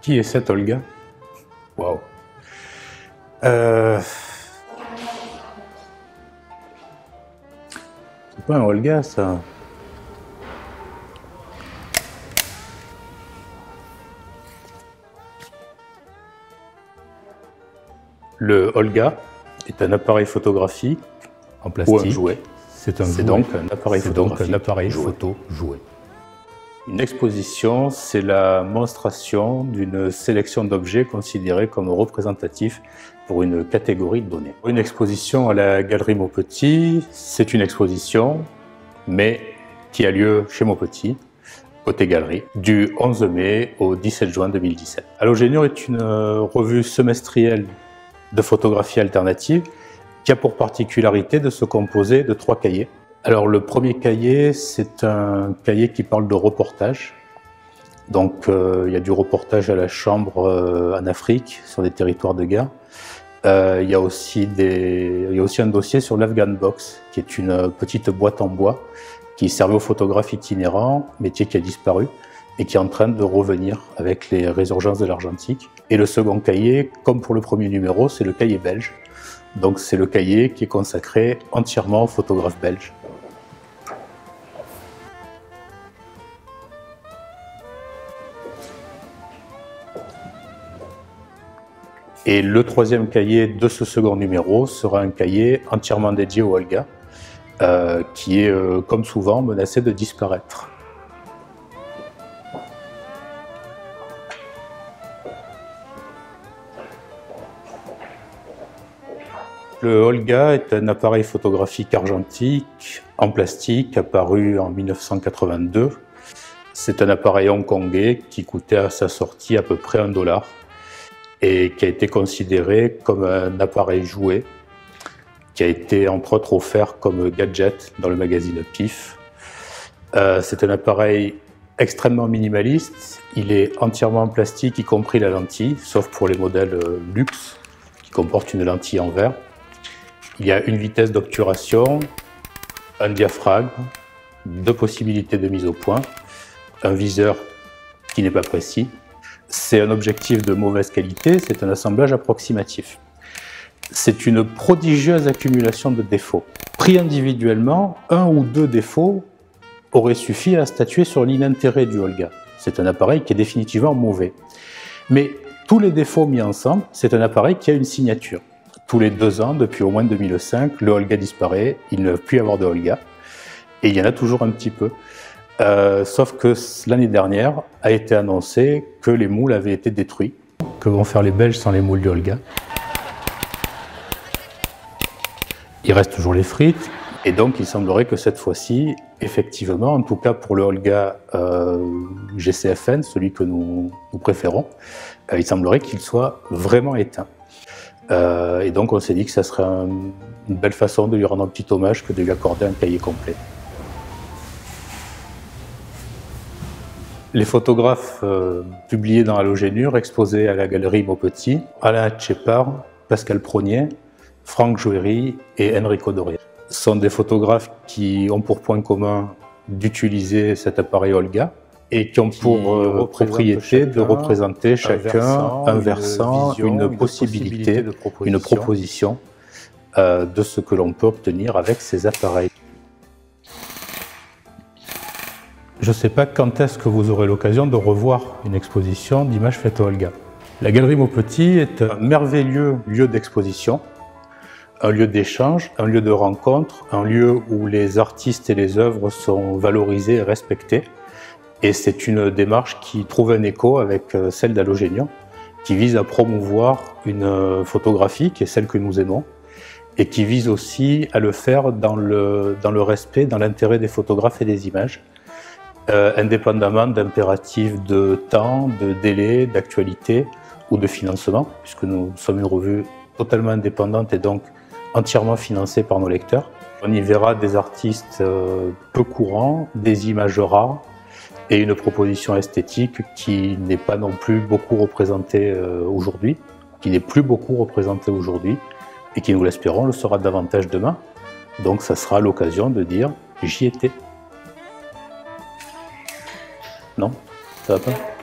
Qui est cette Olga? Waouh. C'est pas un Olga, ça. Le Olga est un appareil photographique en plastique. Ou un jouet. C'est donc un appareil photographique jouet. Une exposition, c'est la monstration d'une sélection d'objets considérés comme représentatifs pour une catégorie donnée. Une exposition à la Galerie Maupetit, c'est une exposition, mais qui a lieu chez Maupetit, côté galerie, du 11 mai au 17 juin 2017. Halogénure est une revue semestrielle de photographie alternative qui a pour particularité de se composer de 3 cahiers. Alors le premier cahier, c'est un cahier qui parle de reportage. Donc il y a du reportage à la chambre en Afrique, sur des territoires de guerre. Il y a aussi un dossier sur l'Afghan Box, qui est une petite boîte en bois qui servait aux photographes itinérants, métier qui a disparu et qui est en train de revenir avec les résurgences de l'argentique. Et le second cahier, comme pour le premier numéro, c'est le cahier belge. Donc c'est le cahier qui est consacré entièrement aux photographes belges. Et le troisième cahier de ce second numéro sera un cahier entièrement dédié au Olga, qui est, comme souvent, menacé de disparaître. Le Olga est un appareil photographique argentique en plastique apparu en 1982. C'est un appareil hongkongais qui coûtait à sa sortie à peu près $1 et qui a été considéré comme un appareil jouet, qui a été entre autres offert comme gadget dans le magazine Pif. C'est un appareil extrêmement minimaliste, il est entièrement en plastique, y compris la lentille, sauf pour les modèles luxe qui comportent une lentille en verre. Il y a une vitesse d'obturation, un diaphragme, 2 possibilités de mise au point, un viseur qui n'est pas précis. C'est un objectif de mauvaise qualité, c'est un assemblage approximatif. C'est une prodigieuse accumulation de défauts. Pris individuellement, 1 ou 2 défauts auraient suffi à statuer sur l'inintérêt du Olga. C'est un appareil qui est définitivement mauvais. Mais tous les défauts mis ensemble, c'est un appareil qui a une signature. Tous les 2 ans, depuis au moins 2005, le Olga disparaît, il ne va plus y avoir de Olga. Et il y en a toujours un petit peu. Sauf que l'année dernière a été annoncé que les moules avaient été détruits. Que vont faire les Belges sans les moules du Olga? Il reste toujours les frites. Et donc il semblerait que cette fois-ci, effectivement, en tout cas pour le Olga GCFN, celui que nous préférons, il semblerait qu'il soit vraiment éteint. Et donc on s'est dit que ça serait une belle façon de lui rendre un petit hommage que de lui accorder un cahier complet. Les photographes publiés dans Halogénure, exposés à la Galerie Maupetit, Alain Tchepard, Pascal Prognier, Franck Jouéry et Enrico Doria, sont des photographes qui ont pour point commun d'utiliser cet appareil Olga et qui ont pour propriété de représenter chacun un versant, une possibilité, une proposition de ce que l'on peut obtenir avec ces appareils. Je ne sais pas quand est-ce que vous aurez l'occasion de revoir une exposition d'images faites au Olga. La Galerie Maupetit est un merveilleux lieu d'exposition, un lieu d'échange, un lieu de rencontre, un lieu où les artistes et les œuvres sont valorisés et respectés. Et c'est une démarche qui trouve un écho avec celle d'Halogénure, qui vise à promouvoir une photographie qui est celle que nous aimons, et qui vise aussi à le faire dans le respect, dans l'intérêt des photographes et des images, indépendamment d'impératifs de temps, de délai, d'actualité ou de financement, puisque nous sommes une revue totalement indépendante et donc entièrement financée par nos lecteurs. On y verra des artistes peu courants, des images rares et une proposition esthétique qui n'est pas non plus beaucoup représentée aujourd'hui, qui n'est plus beaucoup représentée aujourd'hui et qui, nous l'espérons, le sera davantage demain. Donc ça sera l'occasion de dire « j'y étais ». Non, ça va pas?